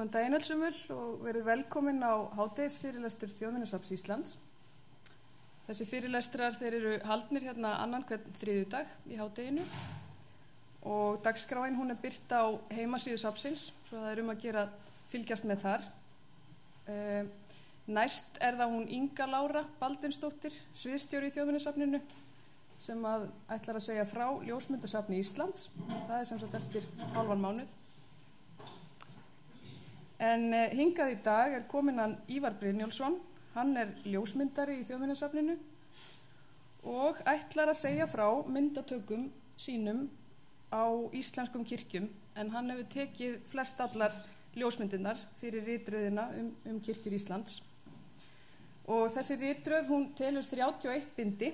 Góðan daginn öllsumul og verið velkomin á hádegisfyrirlestur Þjóðminjasafns Íslands. Þessi fyrirlestrar þeir eru haldnir hérna annan hvern þriðjudag í hádeginu og dagskráin hún er birt á heimasíðu safnsins, svo það er að gera fylgjast með þar. Næst er það hún Inga Lára Baldinsdóttir, sviðsstjóri í Þjóðminjasafninu, sem ætlar að segja frá ljósmyndasafni Íslands. Það er sem sagt eftir hálfan mánuð. En hingað í dag er kominn hann Ívar Brynjólfsson, hann er ljósmyndari í Þjóðminjasafninu og ætlar að segja frá myndatökum sínum á íslenskum kirkjum, en hann hefur tekið flestallar ljósmyndirnar fyrir ritröðina kirkjur Íslands. Og þessi ritröð hún telur 31 bindi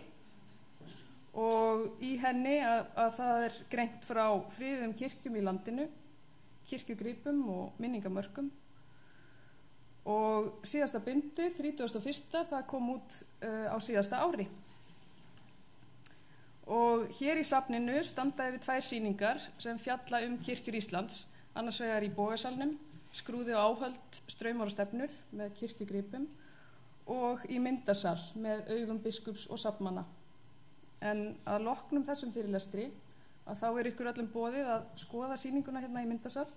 og í henni að það er greint frá friðuðum kirkjum í landinu, kirkjugripum og minningamörkum. Og síðasta bindið, 31. það kom út á síðasta ári. Og hér í safninu standa yfir 2 sýningar sem fjalla kirkjur Íslands, annars vegar í Bogasalnum, Skrúði og áhöld, straumar og stefnur með kirkjugripum og í myndasal með augum biskups og safnmanna. En að loknum þessum fyrirlestri að þá er ykkur öllum boðið að skoða sýninguna hérna í myndasal,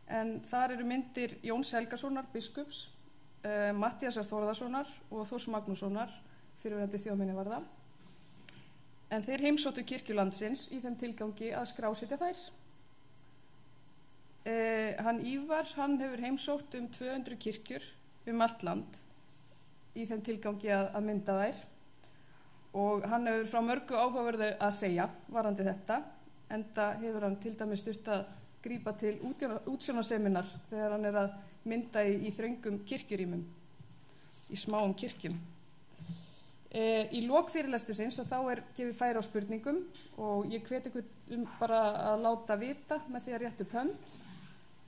en þar eru myndir Jóns Helgasonar biskups, Matthíasar Þórðarsonar og Þórs Magnússonar, fyrrverandi þjóðminjavarða. En þeir heimsóttu kirkjulandsins í þeim tilgangi að skrásetja þær. Hann Ívar, hann hefur heimsótt 200 kirkjur allt land í þeim tilgangi að mynda þær. Og hann hefur frá mörgu áhugaverðu að segja varðandi þetta, enda hefur hann til dæmis þurft að grípa til útsjónarseminar þegar hann er að mynda í þröngum kirkjurýmum, í smáum kirkjum. Í lok fyrirlestursins þá er gefið færi á spurningum og ég hvet ykkur bara að láta vita með því að rétta upp hönd,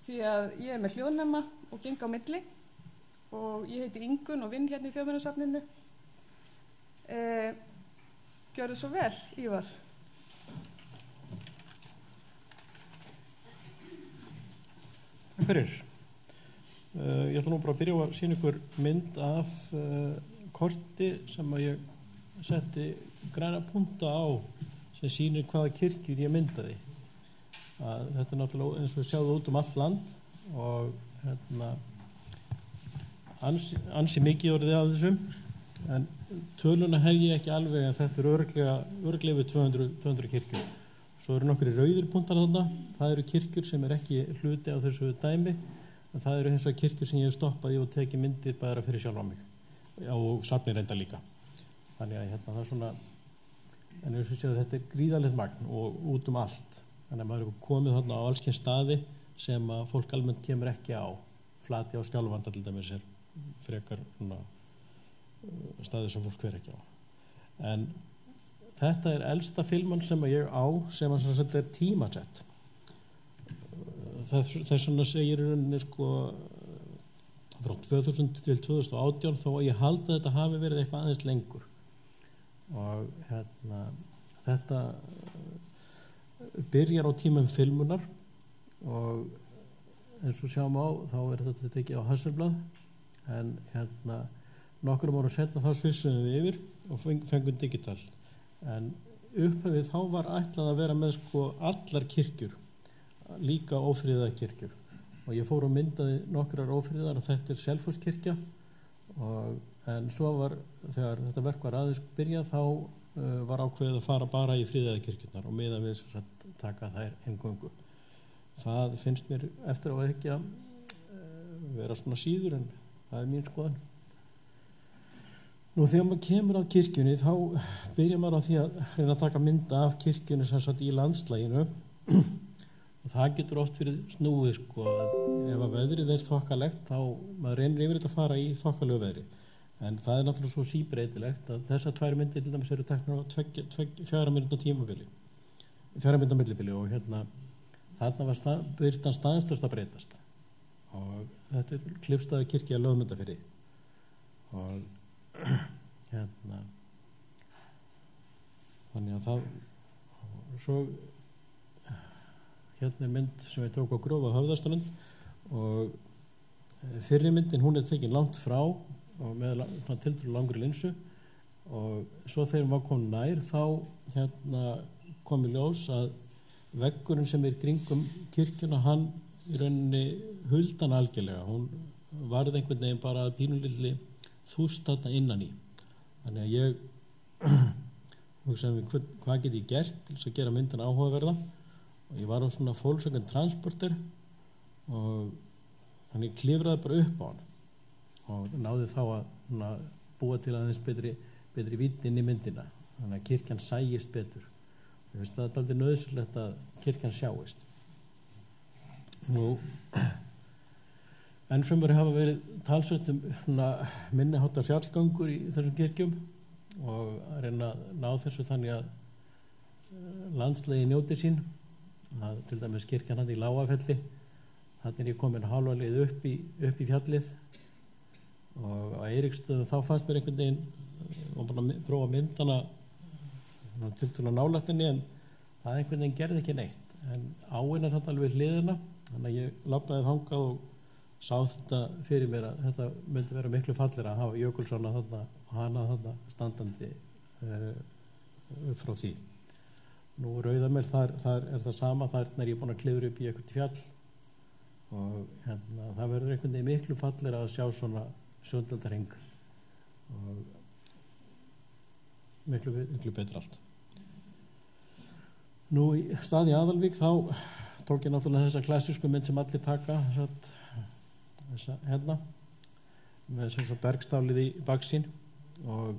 því að ég er með hljóðnema og geng á milli og ég heiti Ingunn og vinn hérna í Þjóðminjasafninu. Gjörðu svo vel, Ívar. Takk fyrir. Ég ætla nú bara að byrja að sýna ykkur mynd af korti sem að ég setti græna punta á sem sýnir hvaða kirkjur ég myndaði. Þetta er náttúrulega eins og við sjáum út allt land og ansi mikið orðið af þessum, en töluna hef ég ekki alveg, en þetta er örugglega við 200 kirkjur. Svo eru nokkri rauðir puntar þarna, það eru kirkjur sem er ekki hluti á þessu dæmi, en það eru hins vegar kirkjur sem ég hef stoppað í og tekið myndir bara fyrir sjálfa mig og safnið reynda líka. Þannig að það er svona, en eins og séu þetta er gríðarlegt magn og út allt. Þannig að maður er komið þarna á alls kyns staði sem að fólk almennt kemur ekki á. Flati á Skjálfanda til dæmis er frekar staði sem fólk fer ekki á. En þetta er elsta filman sem ég á sem að þetta er tímasett. Þess vegna segir í rauninni frá 2000 til 2018 þó að ég haldi að þetta hafi verið eitthvað aðeins lengur. Og þetta byrjar á tímum filmunar og eins og sjáum á þá er þetta tekið á Hasselblad, en nokkrum árum seinna þá svissuðum við yfir og fengum digital. En upphafið þá var ætlað að vera með allar kirkjur, líka ófriðaðar kirkjur, og ég fór og myndaði nokkrar ófriðaðar og þetta er Selfosskirkja, en svo var þegar þetta verk var aðeins byrjað þá var ákveðið að fara bara í friðaðar kirkjurnar og miðað við taka þær eingöngu. Það finnst mér eftir á ekki að vera svona síður, en það er mín skoðun. Nú þegar maður kemur af kirkjunni þá byrjar maður á því að reyna að taka mynda af kirkjunni sem sagt í landslaginu og það getur oft verið snúið ef að veðrið er þokkalegt þá maður reynir yfir þetta að fara í þokkalegu veðri, en það er náttúrulega svo síbreytilegt að þessar 2 myndir til dæmis eru teknar á 4 mínútna tímabili, 4 mínútna millibili, og þarna var birtan staðinslaust að breytast og þetta er Klifstaði kirkja í Lögmundafirði og þannig að það svo hérna er mynd sem ég tók á Gróf á Höfðaströnd og fyrri myndin, hún tekin langt frá og með tiltölulega langri linsu, og svo þegar hún var komin nær þá kom í ljós að veggurinn sem kringum kirkjuna, hann í rauninni huldan algjörlega, hún varð einhvern veginn bara pínulilli þúst þarna innan í. Þannig að ég hugsaði hvað get ég gert til þess að gera myndina áhugaverða, og ég var á svona Volkswagen Transporter og þannig klifraði bara upp á hann og náði þá að búa til aðeins betri vídd inn í myndina, þannig að kirkjan sæist betur. Ég veist að það er aldrei nauðsynlegt að kirkjan sjáist. Nú, ennfremur hafa verið talsvert minniháttar fjallgöngur í þessum kirkjum og að reyna að ná þessu þannig að landslagi njóti sín. Að, til dæmis kirkjan hann í Lágafelli, þannig ég komin hálfa leið upp í fjallið, og á Eiríksstöðum þá fannst mér einhvern veginn og bara prófa myndana tiltölulega nálægt henni, en það einhvern veginn gerði ekki neitt. En áin þetta alveg hliðina, þannig að ég labbaði þangað og sá þetta fyrir mér að þetta myndi vera miklu fallegra að hafa Jökulsánna þarna og hana þarna standandi upp frá því. Nú Rauðamel, þar er það sama, þar er ég búin að klifra upp í eitthvað fjall, og það verður einhvern veginn miklu fallegra að sjá svona sjóndeildarhring og miklu betur allt. Nú í staði Aðalvík þá tók ég náttúrulega þessa klassísku mynd sem allir taka, þessa með þessa bergstálið í baksín, og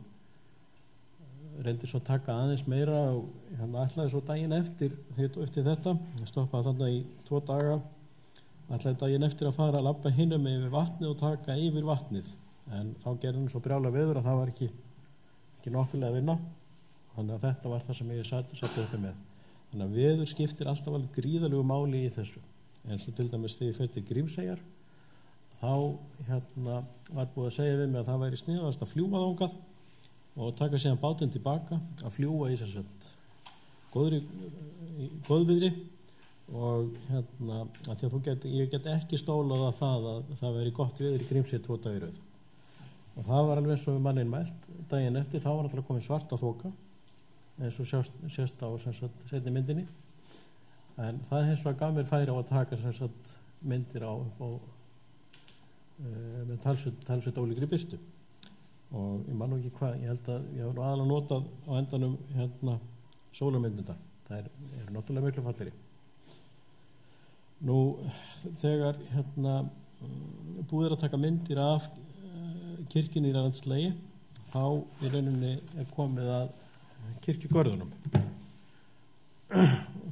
reyndi svo að taka aðeins meira, og ætlaði svo daginn eftir þetta, ég stoppaði þarna í 2 daga, ætlaði daginn eftir að fara að labba hinum yfir vatnið og taka yfir vatnið, en þá gerði hann svo brjála veður að það var ekki nokkulega að vinna, þannig að þetta var það sem ég satt þetta með. Þannig að veður skiptir alltaf alveg gríðalegu máli í þessu, eins og til dæmis þegar ég fer til Grímseyjar, þá var búið að segja við mig að það væri sniðast að fljúga þangað og taka síðan bátinn tilbaka, að fljúga í góðviðri, og að því að ég get ekki stólað að það veri gott veður í Grímsey 2 daga í röð. Og það var alveg eins og við mannin mælt daginn eftir, þá var alltaf komið svarta þoka, eins og sést á seinni myndinni, en það hins vegar gaf mér færi á að taka myndir með talsveit ólíkri birtu, og ég man nú ekki hvað, ég held að ég var aðalega notað á endanum sólarmyndina, það eru náttúrulega miklu fallegri. Nú þegar búið að taka myndir af kirkjunni í landslagi, þá í rauninni komið að kirkjugörðunum.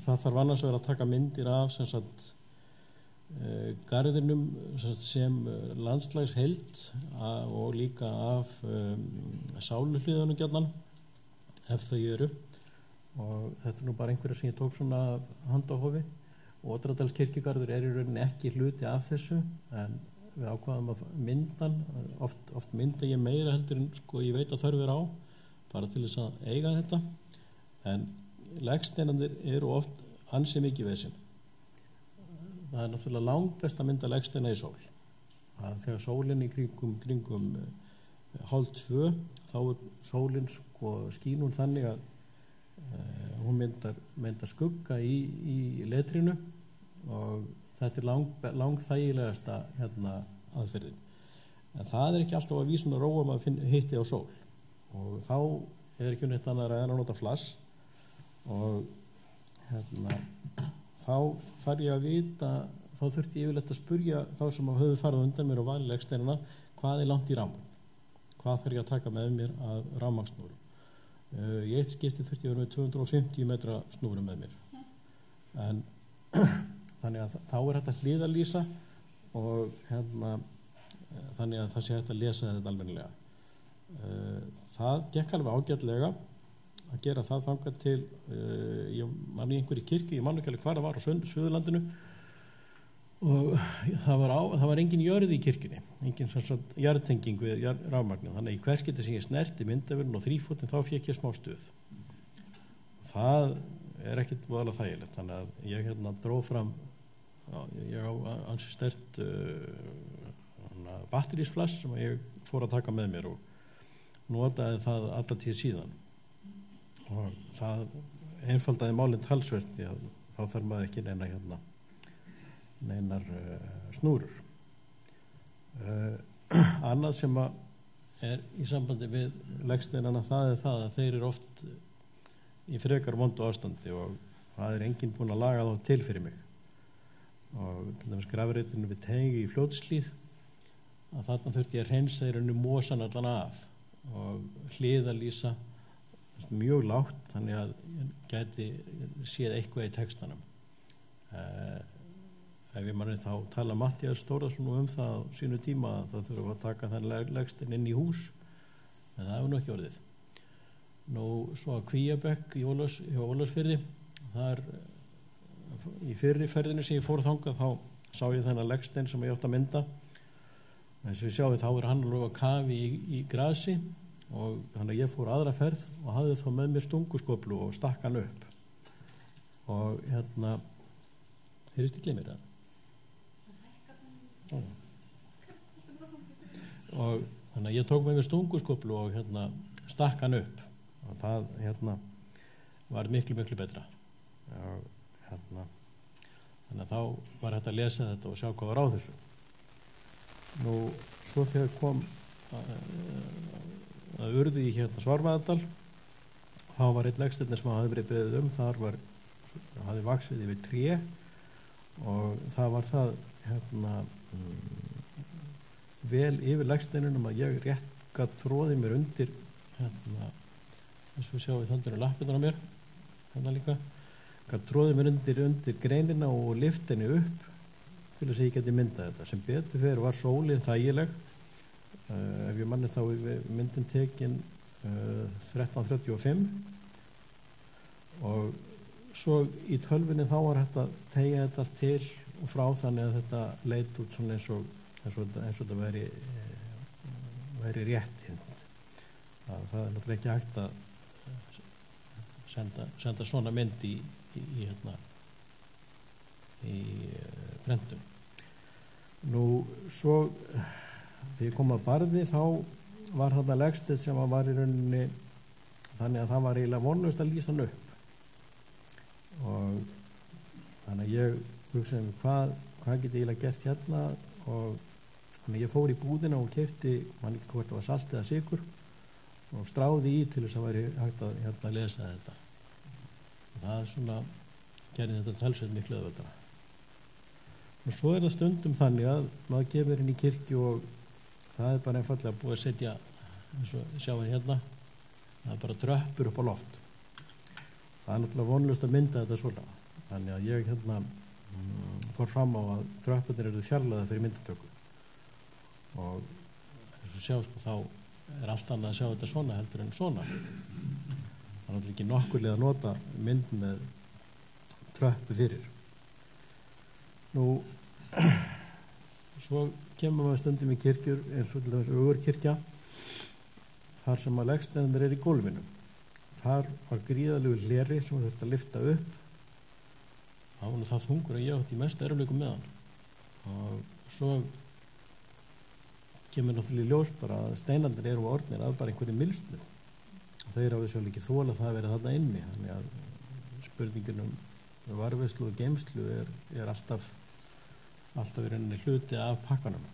Það þarf annars að vera að taka myndir af garðinum sem landslagsheild og líka af sáluhliðunum gjarnan, ef þau eru, og þetta er nú bara einhverja sem ég tók svona handahófi, og Odradals kirkjugarður er í rauninni ekki hluti af þessu, en við ákvaðum að myndan, oft mynda ég meira heldur en ég veit að þörf er á, bara til þess að eiga þetta, en legsteinarnir eru oft ansi mikið vesinn. Það er náttúrulega langbest að mynda legsteina í sól. Þegar sólinn í kringum 1:30, þá er sólinn skínun þannig að hún myndar skugga í letrinu, og þetta er langþægilegasta aðferðin. En það er ekki alltaf að vísuna róa að hitti á sól, og þá er ekki neitt annað en að nota flass, og þá far ég að vita, þá þurfti ég yfirleitt að spurja þá sem höfðu farið undan mér og valið legsteinana, hvað er langt í rafmagn, hvað þarf ég að taka með mér af rafmagnsnúrum. Í eitt skipti þurfti ég að vera með 250 metra snúrum með mér, en þannig að þá er þetta hliðalýsa, og þannig að það sé hægt að lesa þetta almennilega. Það gekk alveg ágætlega að gera það þangað til ég man í einhverju kirkju, ég man ekki alveg hvað það var á Suðurlandinu, og það var engin jörð í kirkjunni, engin jarðtenging við rafmagnið, þannig að í hvers geti sem ég snerti myndavélina og 3 fótinn, þá fékk ég smá stuð. Það er ekkit voðalega þægilegt, þannig að ég dróð fram, ég á ansi sterkt batterísflass sem ég fór að taka með mér og notaði það alltaf tíð síðan og það einfaldaði málinn talsvert því að þá þarf maður ekki neinar snúrur. Annað sem er í sambandi við legsteinana það er það að þeir eru oft í frekar vondu ástandi og það er enginn búinn að laga þá til fyrir mig og til dæmis grafreitinu við Teigi í Fljótshlíð að þarna þurfti ég að hreinsa í rauninu mosan allan af og hliðalýsa mjög lágt þannig að ég gæti séð eitthvað í textanum. Ef ég manni þá tala Matthías Þórðarson það á sínu tíma að það þurfa að taka þann legstein inn í hús en það hefur nú ekki orðið. Nú svo að Kvíabekk í Ólafsfirði þar í fyrri ferðinu sem ég fór þangað þá sá ég þennan legstein sem ég átti að mynda en sem við sjáum þá er hann alveg að kafi í grasi og þannig að ég fór aðra ferð og hafði þá með mér stunguskoplu og stakk hann upp og heyrist ekki mér það og þannig að ég tók með mér stunguskoplu og stakk hann upp og það var miklu betra og þannig að þá var hægt að lesa þetta og sjá hvað var á þessu. Nú svo þegar kom að urði í Svarfaðardal þá var einn legsteinn sem hafði verið beðið þar hafði vaxið yfir tré og það var það vel yfir legsteinunum að ég rétt gat tróðið mér undir eins og sjáum við þannig lappirnar á mér líka gat tróðið mér undir greinina og lyft henni upp til þess að ég geti myndað þetta sem betur fyrir var sólin þægileg ef ég manni þá myndin tekin 1335 og svo í tölvunni þá var hægt að teygja þetta allt til og frá þannig að þetta leit út svona eins og þetta væri réttind. Það er náttúrulega ekki hægt að senda svona mynd í prentun. Nú svo þegar ég kom að Barði þá var þetta legsteinn sem var í rauninni þannig að það var eiginlega vonlaust að lýsa hann upp og þannig að ég hugsaði hvað get ég eiginlega gert og þannig að ég fór í búðina og keypti mann ekki hvort það var salt eða sykur og stráði í til þess að væri hægt að lesa þetta og það svona gerði þetta talsveit miklu auðveldara. Og svo það stundum þannig að maður kemur inn í kirkju og það er bara einfallega búið að setja eins og sjáum við það er bara tröppur upp á loft. Það er náttúrulega vonlaust að mynda þetta svona þannig að ég fór fram á að tröppurnar eru fjarlægðar fyrir myndatöku og eins og sjá þá er allt annað að sjá þetta svona heldur en svona. Það er náttúrulega ekki nokkurlega að nota mynd með tröppu fyrir. Nú svo kemur maður stundum í kirkjur eins og til dæmis Ögurkirkja þar sem að legsteinarnir eru í gólfinu. Þar var gríðarlegur hleri sem þurfti að lyfta upp. Það var það þungur að ég átti í mest erfiðleikum með hann og svo kemur náttúrulega í ljós bara að steinarnir eru orðnir að bara einhverju mylsnu og þeir hafa sjálf ekki þolað það að vera þarna inni þannig að spurningin varðveislu og geymslu er alltaf í rauninni hluti af pakkanum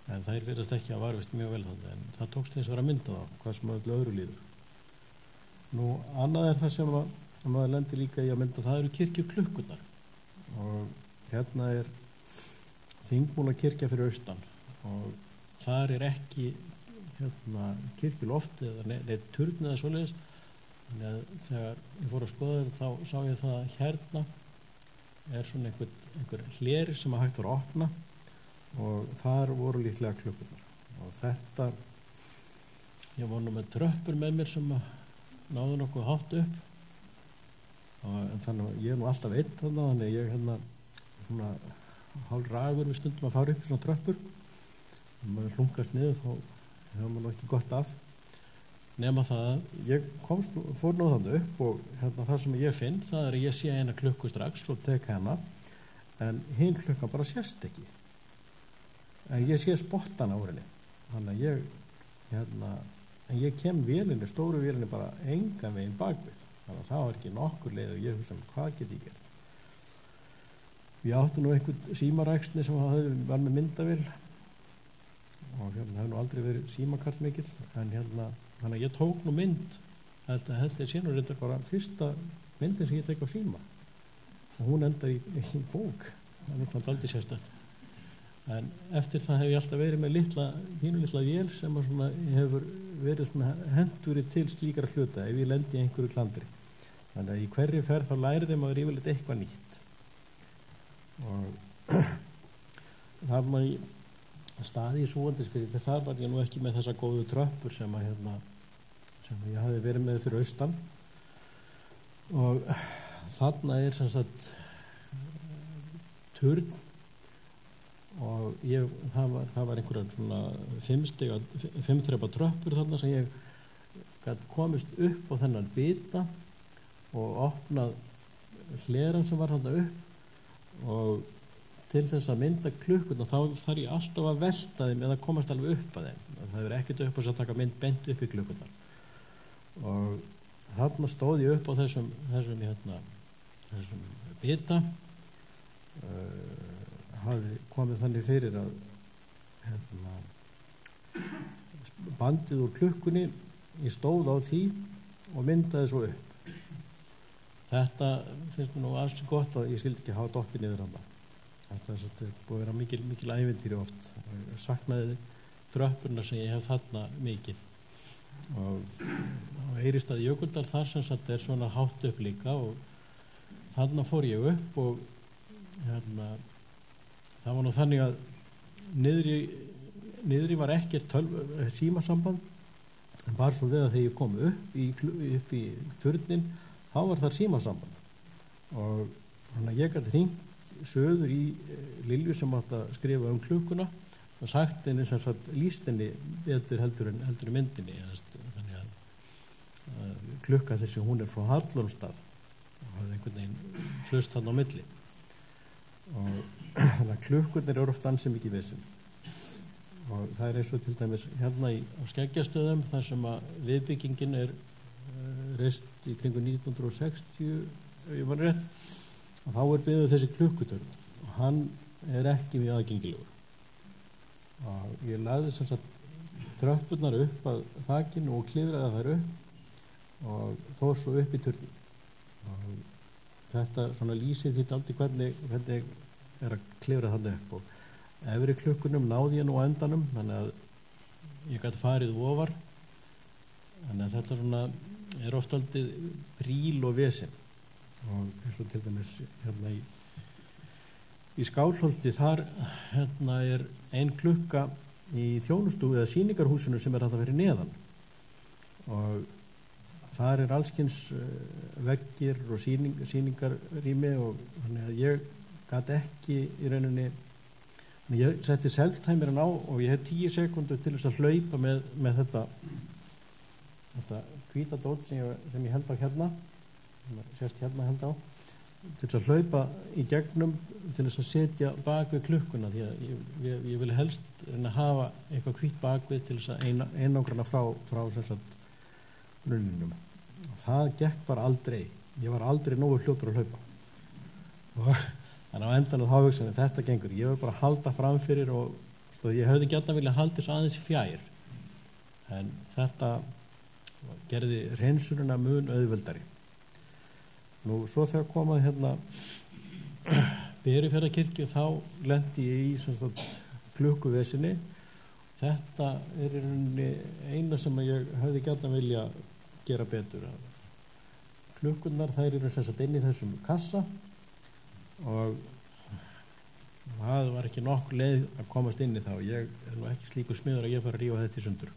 en það virðast ekki að varðveist mjög vel þannig en það tókst þess að vera að mynda það hvað sem öllu öðru líður. Nú annað er það sem að maður lendir líka í að mynda það eru kirkjuklukkurnar og hérna er Þingmúlakirkja fyrir austan og þar er ekki kirkjuloft eða neitt turn eða svoleiðis þannig að þegar ég fór að skoða þetta þá sá ég það að hérna er svona einhver hleri sem að hægt var að opna og þar voru líklega klukkurnar og þetta ég var nú með tröppur með mér sem náðu nokkuð hátt upp en þannig að ég er nú alltaf einn þannig að ég svona hálf ragur við stundum að fara upp í svona tröppur og maður hlunkast niður þá hefur maður ekki gott af nema það að ég fór nú þannig upp og það sem ég finn það er að ég sé eina klukku strax og tek hana en hinn klukkan bara sést ekki en ég sé spottan á henni, þannig að en ég kem vélinni, stóru vélinni bara engan veginn bakvið, þannig að það var ekki nokkur leið og ég hugsa hvað get ég gert. Ég átti nú einhvern símaræksni sem var með myndavél og hefði nú aldrei verið símakall mikill, en þannig að ég tók nú mynd, þetta er síðan reynda bara fyrsta myndin sem ég tek á síma og hún endar í bók, það er náttúrulega aldrei sérstætt. En eftir það hef ég alltaf verið með pínu litla vél sem hefur verið henturi til slíkara hluta ef ég lendi í einhverju klandri. Þannig að í hverju ferð þá læriði maður yfirleitt eitthvað nýtt. Og það var staði í Súgandisfirði, þegar þar var ég nú ekki með þessa góðu tröppur sem ég hafði verið með fyrir austan. Og þarna er sem sagt turn og það var einhverjar svona 5 þrepa tröppur þarna sem ég gat komist upp á þennan bita og opnað hleran sem var þarna upp, og til þess að mynda klukkuna þá þarf ég alltaf að velta þeim eða komast alveg upp að þeim. Það er ekkert upp að taka mynd bent upp í klukkunar, og þarna stóð ég upp á þessum bita, hafi komið þannig fyrir að bandið úr klukkunni, ég stóð á því og myndaði svo upp. Þetta finnst mér nú alls gott að ég skildi ekki hafa dokkið niður hana. Þetta er búið að vera mikil ævintýri oft. Ég saknaði tröppurna sem ég hef þarna mikið. Og á Eyristað Jökuldal þar sem sagt er svona hátt upp líka, og þarna fór ég upp og það var nú þannig að niðri var ekkert símasamband, en bara svo við að þegar ég kom upp í turnin þá var það símasamband, og þannig að ég gæti hringt söður í Lilju sem átti að skrifa klukkuna og sagt henni sem sagt lýst henni betur heldur en myndinni, þannig að klukka þessi hún er frá Hallormsstað og hafði einhvern veginn flust þarna á milli, og þannig að klukkurnar eru oft ansi mikið vesen. Og það er eins og til dæmis á Skeggjastöðum þar sem að viðbyggingin er reist í kringu 1960, ef ég var rétt, og þá er byggður þessi klukkuturn og hann er ekki mjög aðgengilegur, og ég lagði sem sagt tröppurnar upp að þakinu og klifraði þær upp og fór svo upp í turnin, og þetta svona lýsir því aldrei hvernig er að klifra þarna upp, og efri klukkunum náði ég nú á endanum, þannig að ég gæti farið ofar, þannig að þetta svona er oft aldrei bríl og vesen. Og eins og til dæmis í Skálholti þar er ein klukka í þjónustu eða sýningarhúsinu sem er að það fyrir neðan, og þar er allskins veggir og sýningarrými, og þannig að ég gat ekki í rauninni, ég setti selftæmirinn á og ég hef 10 sekúndur til þess að hlaupa með þetta hvíta dót sem ég held á sést held á, til þess að hlaupa í gegnum til þess að setja bak við klukkuna, því að ég vil helst reyna að hafa eitthvað hvítt bak við til þess að einangrana frá sem sagt brunninum. Það gekk bara aldrei, ég var aldrei nógu fljótur að hlaupa, og þannig á endanum þá hugsaði þetta gengur, ég var bara að halda framfyrir, og ég hefði gjarnan viljað halda þess aðeins fjær, en þetta gerði hreinsununa mun auðveldari. Nú svo þegar komað Berufjarðarkirkju þá lenti ég í klukkuvesinni. Þetta er eina sem ég hefði gjarnan vilja gera betur. Klukkurnar þær eru sem sagt inn í þessum kassa, og það var ekki nokkur leið að komast inn í þá. Ég er nú ekki slíkur smiður að ég fara að rífa þetta í sundur.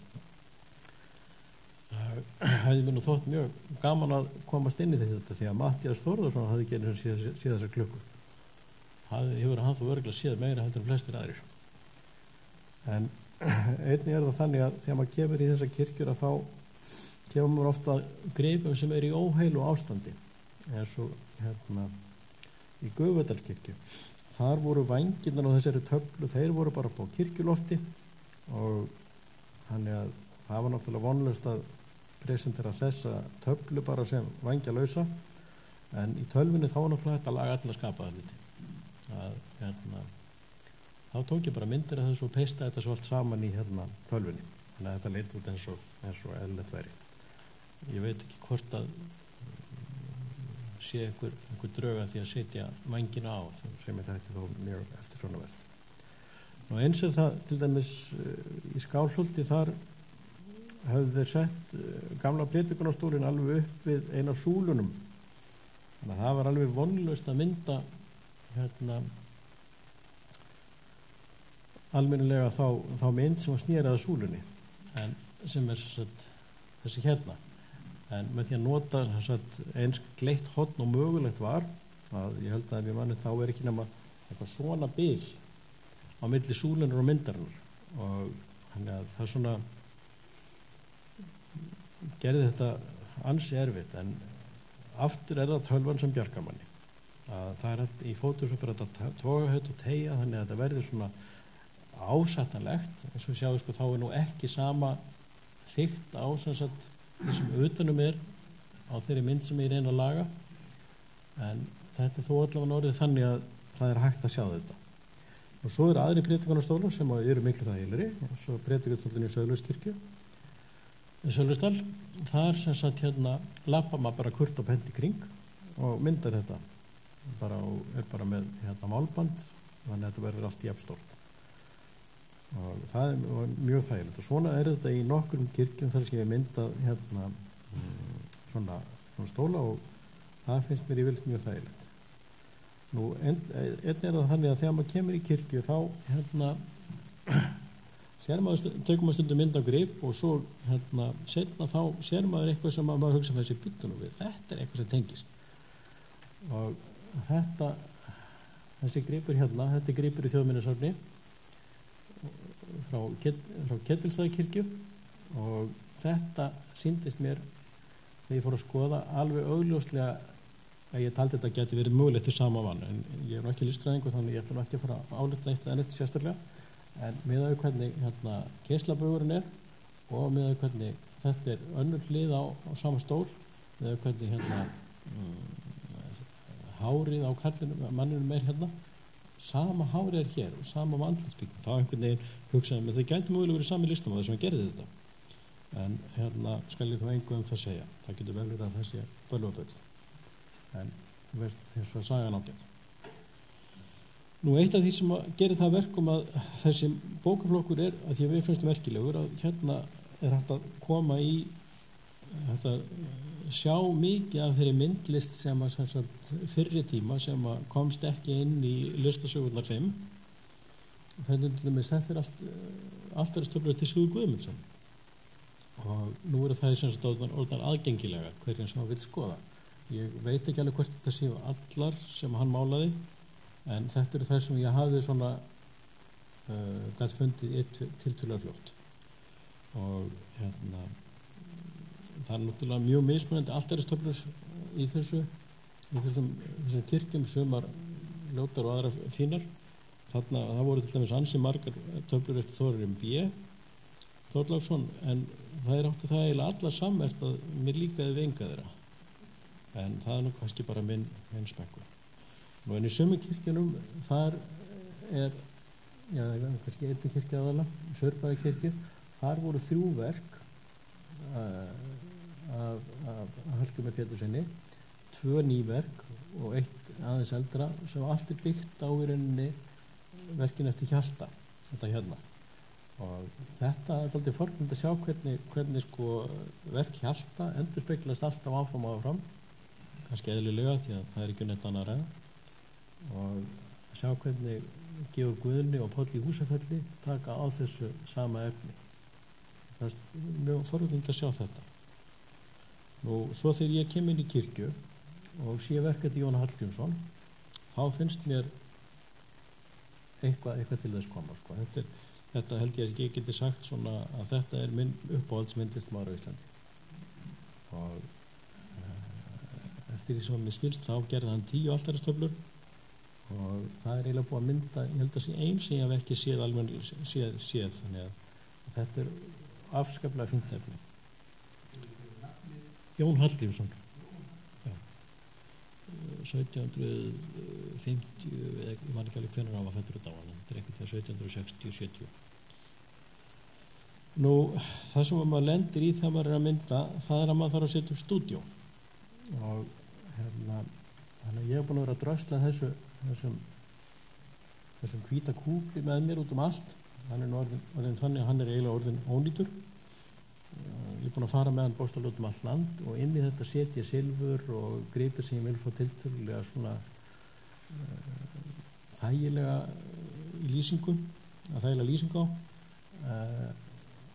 Það hefði mér nú þótt mjög gaman að komast inn í þetta, því að Matthías Þórðarsson hafði ekki einu séð þessar klukkur. Hefur hann þó örugglega séð meira heldur en flestir aðrir. En einnig er það þannig að þegar maður kemur í þessar kirkjur að þá kemur maður ofta gripum sem er í óheilu ástandi, eins og í Gufudalskirkju. þar voru vængirnar á þessari töflu, þeir voru bara upp á kirkjulofti og þannig að það var náttúrulega vonlaust að presentera þessa töflu bara sem vængjalausa, en í tölvunni þá var náttúrulega þetta laga allir að skapa það hluti. Þá tók ég bara myndir af þessu og peistaði þetta svo allt saman í tölvunni. Þannig að þetta leit út eins og eðlilegt væri. Ég veit ekki hvort að sé einhver drög að því að setja vængina á, sem ég þætti þó mjög eftirsóknarvert. Nú eins er það til dæmis í Skálholti, þar höfðu þeir sett gamla prédikunarstólinn alveg upp við eina súlunum. Þannig að það var alveg vonlaust að mynda almennilega þá mynd sem var snérað að súlunni, en sem er þessi hérna. En með því að nota eins gleitt horn og mögulegt var, að ég held að ef ég manni þá er ekki nema eitthvað svona bil á milli súlunar og myndarinnar, og þannig að það svona gerði þetta ansi erfitt. En aftur er það tölvan sem bjargar manni, að það er í Photoshop er þetta toga og teygja, þannig að þetta verður svona ásættanlegt. Eins og sjáu þá er nú ekki sama þykkt á því sem utanum er á þeirri mynd sem ég reyna að laga, en þetta er þó allavega orðið þannig að það er hægt að sjá þetta. Og svo eru aðri prédikunarastólar sem eru miklu þægilegri, og svo prédikunarstóllinn í Sölvesdal, þar lappar maður bara kurt og pent í kring og myndar þetta er bara með málband, þannig að þetta verður allt jafnstórt. Og það er mjög þægilegt, og svona er þetta í nokkrum kirkjum þar sem ég myndað svona stóla, og það finnst mér yfirleitt mjög þægilegt. Nú, einn er það þannig að þegar maður kemur í kirkju þá tekur maður stundum mynd á grip, og svo seinna þá sér maður eitthvað sem maður hugsa þessi byttunum við, þetta er eitthvað sem tengist. Og þessi gripur þetta er gripur í Þjóðminjasafni frá Ketilsstaðakirkju, og þetta sýndist mér þegar ég fór að skoða alveg augljóslega að ég taldi þetta geti verið mögulegt til sama vann, en ég er nú ekki listfræðingur, þannig ég ætla nú ekki að fara að álita neitt sérstaklega, en miðað við hvernig geislabugurinn er og miðað við hvernig þetta er önnur hlið á sama stól, miðað við hvernig hárið á manninum er sama hárið er hér og sama andlitsbygging, þá einhvern veginn hugsaði mig, það gæti mögulega verið sami listamaður sem gerði þetta, en skal ég þá engu það segja, það getur vel verið að það sé bölvabull, en þú veist eins og sagan ágætt. Nú, eitt af því sem gerir það verkum að þessi bókaflokkur er, að því að við finnst merkilegur, að er hægt að koma í sjá mikið af þeirri myndlist sem fyrri tíma sem komst ekki inn í listasögurnar 5. Þetta er allt verið stöflur til Sigurð Guðmundsson, og nú eru það orðnar aðgengilega hverjum sem hann vil skoða. Ég veit ekki alveg hvort þetta séu allar sem hann málaði, en þetta eru þær sem ég hafði gætt fundið tiltölulega fljótt, og það er náttúrulega mjög mismunandi altaristöflur í þessum kirkjum, sumar ljótar og aðrar fínar. Það voru til dæmis ansi margar töflur eftir Þórir B. Þorláksson, en það átti það eiginlega allar sammerkt að mér líkaði við enga þeirra, en það er nú kannski bara minn spekkur. Nú, en í sömu kirkjunum þar er kannski einnig kirkja aðalega, Saurbæjarkirkju, þar voru 3 verk af Hallgrími Péturssyni, 2 ný verk og 1 aðeins eldra, sem allt er byggt á í rauninni verkin eftir Hjalta, þetta og þetta er alltaf fornilegt að sjá hvernig verk Hjalta endurspeglast alltaf áfram, kannski eðlilega því að það er ekki neitt annað að ræða, og sjá hvernig Georg Guðni og Páll í Húsafelli taka á þessu sama efni. Það er mjög fornilegt að sjá þetta. Nú, svo þegar ég kem inn í kirkju og sé verkefni Jón Hallgrímsson, þá finnst mér eitthvað til þess koma. Þetta held ég að ég geti sagt svona að þetta er minn uppáhaldsmyndlistmaður á Íslandi. Og eftir því sem mér skilst þá gerði hann 10 altaristöflur, og það er eiginlega búið að mynda, ég held að sé einn sem ég hef ekki séð almennilega séð, þannig að þetta er afskaplega fínt efni. Jón Hallgrímsson, já, 1750, ég man ekki alveg hvenær hann var fæddur á hann, þetta er einhvern veginn 1760-70. Nú, það sem maður lendir í þegar maður er að mynda, það er að maður þarf að setja upp stúdíó og þannig að ég hef búin að vera að drösla þessum hvíta kúpli með mér út um allt. Hann er orðin þannig að hann er eiginlega orðin ónýtur. Ég er búin að fara með hann bókstaflega út um allt land og inn í þetta setja silfur og gripir sem ég vil fá tiltölulega svona þægilega í lýsingu, þægilega lýsingu á.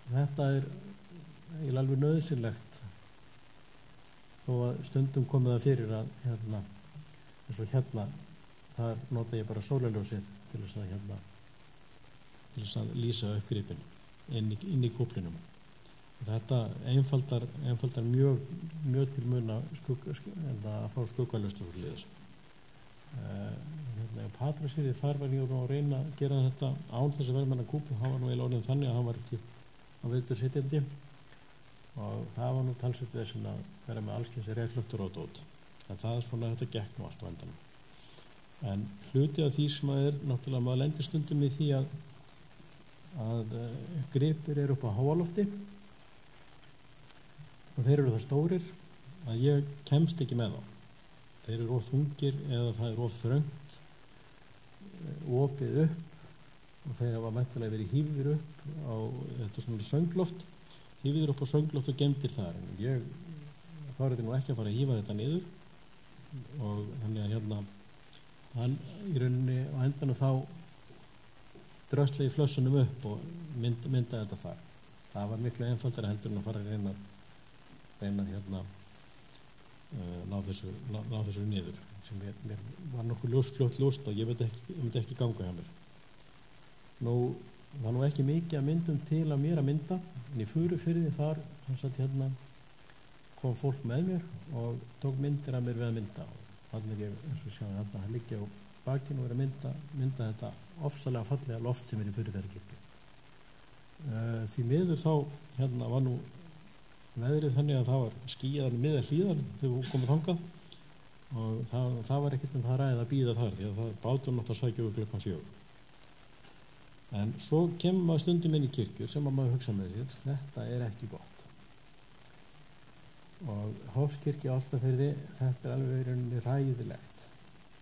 Þetta er eiginlega alveg nauðsynlegt þó að stundum komið það fyrir að eins og þar nota ég bara sólarljósið til þess að lýsa upp gripinu inn í kúplinum. Þetta einfaldar mjög til mun að fá skuggalöstu fyrir liðis. Patræsfirði, þar var ég að reyna að gera þetta án þess að verðmenna kúpu. Hann var nú eiginlega orðin þannig að hann var ekki á veitur sitjandi og það var nú talsveit þess að vera með allskyns reglöktur á dót. En það er svona, þetta gekk nú allt á endanum. En hluti af því sem er náttúrulega maður lendir stundum í því að gripir eru upp á háalofti og þeir eru það stórir að ég kemst ekki með þá. Þeir eru of þungir eða það er of þröngt, opið upp og þeir hafa mæntanlega verið hífðir upp á þetta svona söngloft, hífðir upp á söngloft og gemdir þar. En ég þorði nú ekki að fara að hífa þetta niður og þannig að hann í rauninni á endanum þá drösla í flössunum upp og mynda þetta þar. Það var miklu einfaldara heldur en að fara að reyna ná þessu niður sem mér var nokkuð fljótt ljóst og ég myndi ekki ganga hjá mér. Nú var nú ekki mikið að myndum til að mér að mynda en í Furufirði þar kom fólk með mér og tók myndir af mér við að mynda og þannig er ég eins og sjá að liggja á bakinu og vera að mynda þetta ofsalega fallega loft sem er í Furufjarðarkirkju. Því miður þá var nú veðrið þannig að það var skýjað miðað hlíðar þegar við komum þangað og það var ekkert það ræðið að bíða þar því að það bátum nátt að sækja okkur klukkan 4. En svo kemur maður stundum inn í kirkju sem maður hugsa með sér, þetta er ekki gott. Og Hofskirkja á Álftafirði, þetta er alveg í rauninni ræðilegt,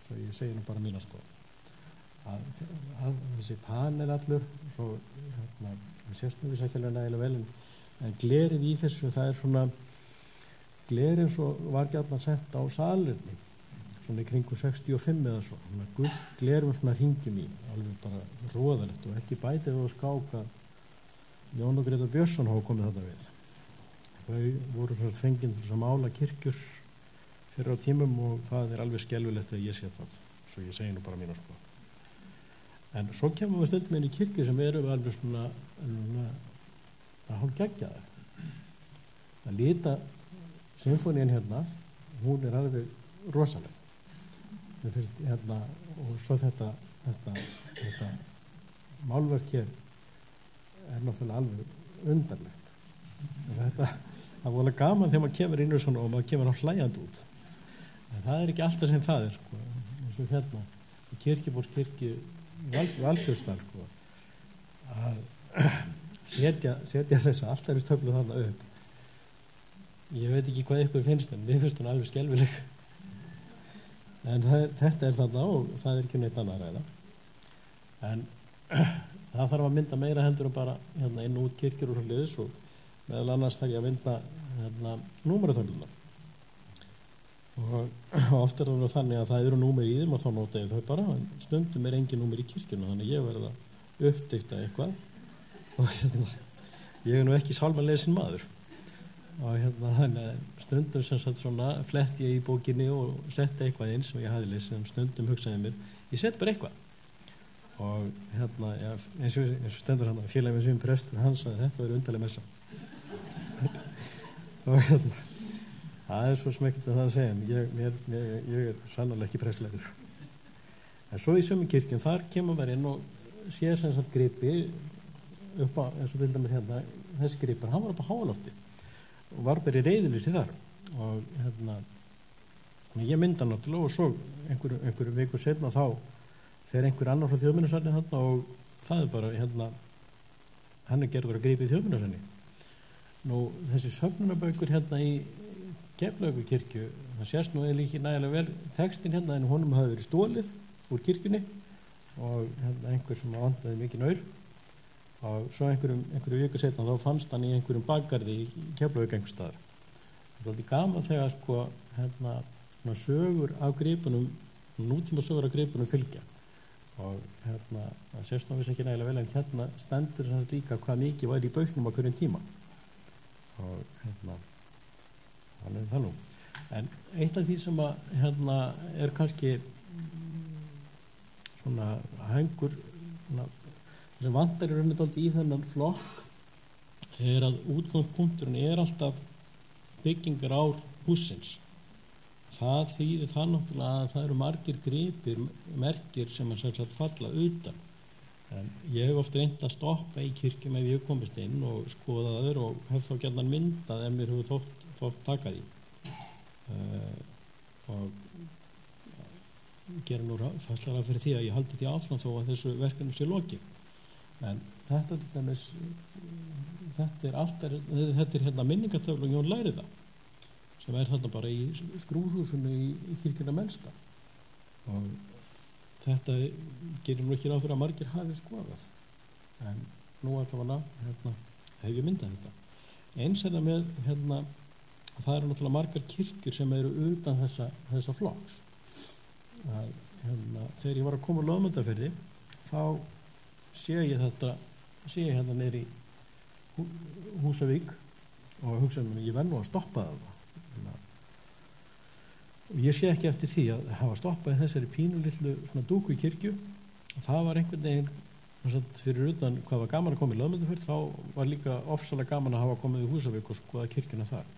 svo ég segi nú bara mína skoðun. Að þessi panel allur, svo við sést nú við sækjalega nægilega vel en glerið í þessu, það er svona glerið svo var ekki allan sett á salurni svona í kringu 65 eða svo gull glerið með svona hringjum í alveg bara róðalegt og ekki bætið og skák að Jón og Grétar Björnsson hafa komið þetta við. Þau voru svona fengin til að mála kirkjur fyrir á tímum og það er alveg skelfilegt að ég sé það, svo ég segi nú bara mína sko. En svo kemur við stundum inn í kirkju sem eru alveg svona að hálf gegja það. Að lita symfónían hún er alveg rosaleg. Mér finnst og svo þetta málverk hér er náttúrulega alveg undarlegt. Það er alveg gaman þegar maður kemur inn og svona og maður kemur á hlæjandi út. En það er ekki alltaf sem það er sko. Eins og í Kirkjubólskirkju Valþjóðsdal sko að setja þessa alltafistöflu þarna upp. Ég veit ekki hvað ykkur finnst en mér finnst hún alveg skelfileg. En þetta er þarna og það er ekki neitt annað að ræða. En það þarf að mynda meira heldur en bara inn og út kirkjur og hliðis og meðal annars þarf ég að mynda númeratöfluna. Og oft er það þannig að það eru númer í þeim og þá nota ég þau bara en stundum er engin númer í kirkjuna þannig ég verð að uppdikta eitthvað og ég er nú ekki sálmanlesin maður og þannig stundum sem sagt svona flett ég í bókinni og setti eitthvað inn sem ég hafði lesið en stundum hugsaði mér ég sett bara eitthvað og eins og stendur hann að félagi með sem prestur hann sagði þetta verður undarleg messa og það er svo smekkert að það að segja en ég er sannarlega ekki prestlegur En svo í sömu kirkjum, þar kemur maður inn og sér sem sagt gripi upp á, eins og til dæmis hérna, þessi gripur, hann var upp á háalofti og var bara í reiðilýsi þar og ég mynda náttúrulega og svo einhverju viku seinna þá fer einhver annar frá Þjóðminjasafni þarna og það bara hann gerður að grípa í Þjóðminjasafni. Nú þessi söfnunarbækur í Keflavíkurkirkju, það sést nú eða ekki nægilega vel textin en honum hafi verið stólið úr kirkjunni og einhver sem vantaði mikið naur og svo einhverju viku setna þá fannst hann í einhverjum bakgarði í Keflavík einhvers staðar. Það er alltaf gaman þegar sögur af gripunum, nútíma sögur af gripunum fylgja og það sést nú ekki nægilega vel en stendur þess líka hvað mikið væri í bauknum á hverjum tíma og þannig það nú. En eitt af því sem er kannski svona hængur sem vantar í rauninni dálítið í þennan flokk er að útgangspunkturinn er alltaf byggingar á hússins. Það þýðir það náttúrulega að það eru margir gripir, merkir sem að falla utan. En ég hef oft reynt að stoppa í kirkjum ef ég hef komist inn og skoða þær og hef þá gjarnan myndað ef mér hefur þótt taka því. Og gera nú fastlega fyrir því að ég haldi því áfram þó að þessu verkefni sé lokið. En þetta til dæmis, þetta er minningatöfla Jón Læriða sem er þarna bara í skrúðhúsinu í kirkjuna Melsta og þetta gerir nú ekki ráð fyrir að margir hafi skoðað en nú allavega hef ég myndað þetta. Eins er það með það eru náttúrulega margar kirkjur sem eru utan þessa flokks. Þegar ég var að koma úr Lögmundafirði þá sé ég niður í Húsavík og hugsa mér, ég verð nú að stoppa það. Og ég sé ekki eftir því að hafa stoppað þessari pínulitlu dúku í kirkju og það var einhvern veginn fyrir utan hvað var gaman að koma í Lögmundafjörð þá var líka ofsalega gaman að hafa komið í Húsavík og skoða kirkjuna þar.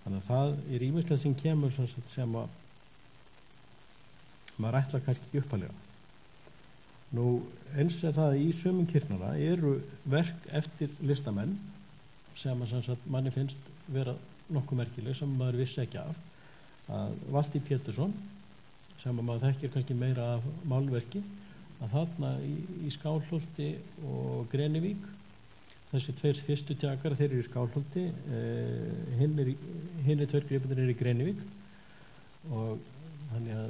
Þannig að það er ýmislegt sem kemur sem að maður ætlar kannski ekki uppalega. Nú eins er það í sumum kirknara eru verk eftir listamenn sem manni finnst vera nokkuð merkileg sem maður vissi ekki af. Að Valtý Pétursson sem að maður þekkir kannski meira af málverki að þarna í Skálholti og Grenivík þessi tveir fyrstu tjakar þeir eru í Skálholti hinni tveir gripirnir eru í Grenivík og þannig að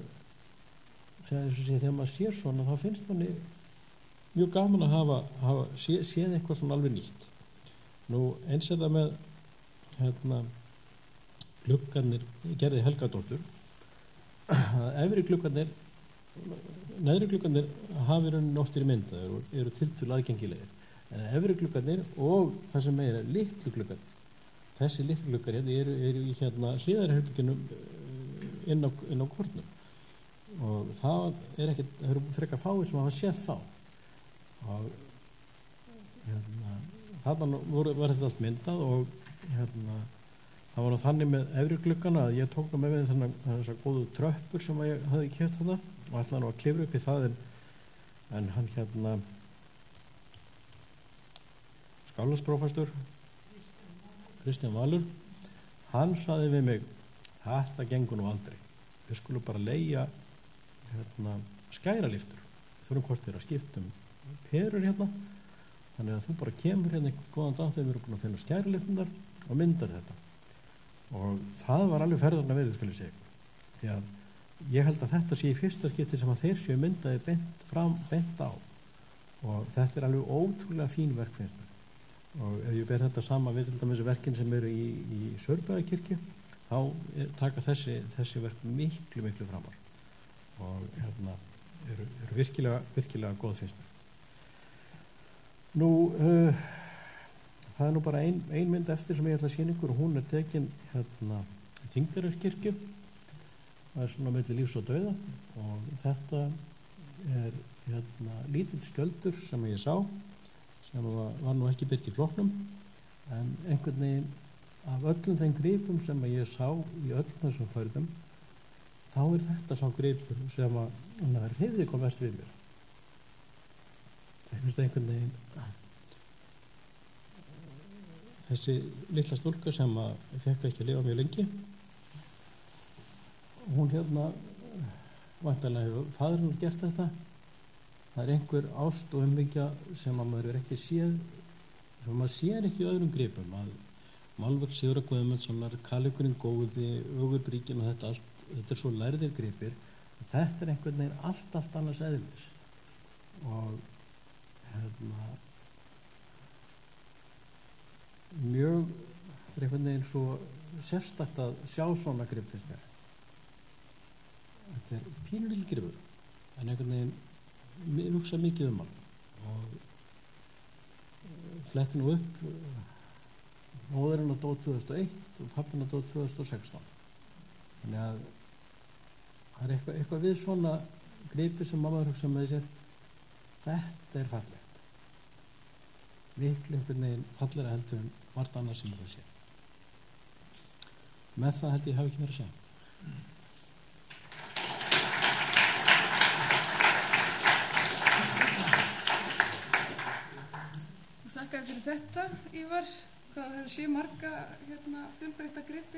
þegar maður sér svona þá finnst manni mjög gaman að hafa séð eitthvað svona alveg nýtt. Nú eins er það með gluggarnir Gerði Helgadóttur að neðri gluggarnir hafi rauninni oft verið myndaðir og eru tiltölulega aðgengilegir en efri gluggarnir og það sem meira litlu gluggar þessi litlu gluggar eru í hliðarherbergjunum inn á kornum og það eru frekar fáir sem hafa séð þá og þarna var þetta allt myndað og það var þannig með efri gluggana að ég tók með þessar góðu tröppur sem ég hafði keypt þarna og ætlaði nú að klifra upp í það en hann skáldsprófessor Kristján Valur hann sagði við mig þetta gengur nú aldrei við skulum bara leigja skæraliftur þurfum hvort þeir að skipta perur þannig að þú bara kemur einhvern góðan dag þegar við erum búin að finna skæraliftunar og myndar þetta og það var alveg ferðarna verið skal ég segja því að ég held að þetta sé í fyrsta skipti sem að þeir séu myndaði beint á og þetta er alveg ótrúlega fín verk finnst mér og ef ég ber þetta sama við til dæmis verkin sem eru í Saurbæjarkirkju þá taka þessi verk miklu framar og eru virkilega góð finnst mér. Nú það er nú bara ein mynd eftir sem ég ætla að sýna ykkur og hún er tekin í Þingeyjarkirkju það er svona milli lífs og dauða og þetta er lítill skjöldur sem ég sá sem var nú ekki birt í flokknum en einhvern veginn af öllum þeim gripum sem ég sá í öllum þessum förðum þá þá þetta sá gripur sem að hreyfði kom mest við mér. Ég finnst einhvern veginn þessi litla stúlka sem að fekk ekki að lifa mjög lengi, hún væntanlega hefur faðirinn gert þetta. Það einhver ást og umhyggja sem að maður ekki séð, sem maður sér ekki í öðrum gripum, að málverk Sigurðar Guðmundssonar, Kalekurinn góði, Ögurbríkin og þetta allt, þetta svo lærðir gripir. Þetta einhvern veginn allt annars eðlis og mjög einhvern veginn svo sérstakt að sjá svona grip fyrst mér. Þetta pínulítill gripur en einhvern veginn hugsa mikið hann og fletti nú upp móðurinn dó 2001 og pappinn dó 2016, þannig að það eitthvað við svona gripi sem mamma hugsa með sér, þetta fallegt, miklu einhvern veginn fallegra heldur en margt annað sem það sé. Með það held ég hafi ekki meira að segja. Þakka fyrir þetta, Ívar. Hvað hefur séð marga fjölbreytta gripi